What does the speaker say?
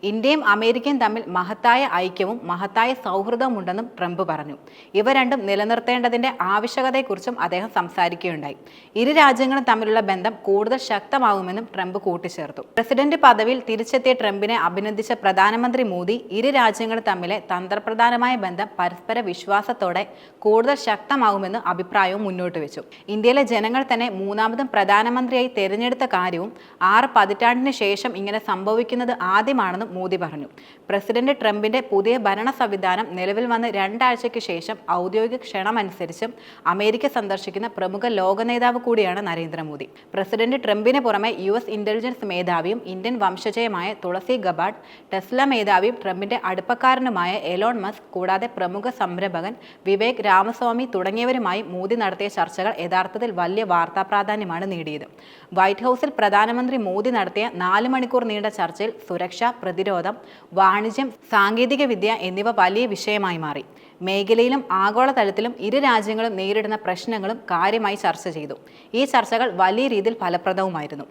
ഇന്ത്യയും അമേരിക്കയും തമ്മിൽ മഹത്തായ ഐക്യവും മഹത്തായ സൗഹൃദവും ഉണ്ടെന്നും ട്രംപ് പറഞ്ഞു. ഇവ രണ്ടും നിലനിർത്തേണ്ടതിന്റെ ആവശ്യകതയെക്കുറിച്ചും അദ്ദേഹം സംസാരിക്കുകയുണ്ടായി. ഇരു രാജ്യങ്ങളും തമ്മിലുള്ള ബന്ധം കൂടുതൽ ശക്തമാകുമെന്നും ട്രംപ് കൂട്ടിച്ചേർത്തു. പ്രസിഡന്റ് പദവിയിൽ തിരിച്ചെത്തിയ ട്രംപിനെ അഭിനന്ദിച്ച പ്രധാനമന്ത്രി മോദി ഇരു രാജ്യങ്ങളും തമ്മിലെ തന്ത്രപ്രധാനമായ ബന്ധം പരസ്പര വിശ്വാസത്തോടെ കൂടുതൽ ശക്തമാകുമെന്ന് അഭിപ്രായവും മുന്നോട്ട് വെച്ചു. ഇന്ത്യയിലെ ജനങ്ങൾ തന്നെ മൂന്നാമതും പ്രധാനമന്ത്രിയായി തെരഞ്ഞെടുത്ത കാര്യവും 6 പതിറ്റാണ്ടിന് ശേഷം ഇങ്ങനെ സംഭവിക്കുന്നത് ആദ്യമാണെന്നും മോദി പറഞ്ഞു. പ്രസിഡന്റ് ട്രംപിന്റെ പുതിയ ഭരണ സംവിധാനം നിലവിൽ വന്ന് 2 ആഴ്ചയ്ക്ക് ശേഷം ഔദ്യോഗിക ക്ഷണമനുസരിച്ച് അമേരിക്ക സന്ദർശിക്കുന്ന പ്രമുഖ ലോക നേതാവ് കൂടിയാണ് നരേന്ദ്രമോദി. പ്രസിഡന്റ് ട്രംപിന് പുറമെ US ഇന്റലിജൻസ് മേധാവിയും ഇന്ത്യൻ വംശജയുമായ തുളസി ഗബാർഡ്, ടെസ്ല മേധാവിയും ട്രംപിന്റെ അടുപ്പക്കാരനുമായ എലോൺ മസ്ക്, കൂടാതെ പ്രമുഖ സംരംഭകൻ വിവേക് രാമസ്വാമി തുടങ്ങിയവരുമായി മോദി നടത്തിയ ചർച്ചകൾ യഥാർത്ഥത്തിൽ വലിയ വാർത്താ പ്രാധാന്യമാണ് നേടിയത്. വൈറ്റ് ഹൗസിൽ പ്രധാനമന്ത്രി മോദി നടത്തിയ 4 മണിക്കൂർ നീണ്ട ചർച്ചയിൽ സുരക്ഷ, പ്രതിരോധം, വാണിജ്യം, സാങ്കേതിക വിദ്യ എന്നിവ വലിയ വിഷയമായി മാറി. മേഖലയിലും ആഗോളതലത്തിലും ഇരു രാജ്യങ്ങളും നേരിടുന്ന പ്രശ്നങ്ങളും കാര്യമായി ചർച്ച ചെയ്തു. ഈ ചർച്ചകൾ വലിയ രീതിയിൽ ഫലപ്രദവുമായിരുന്നു.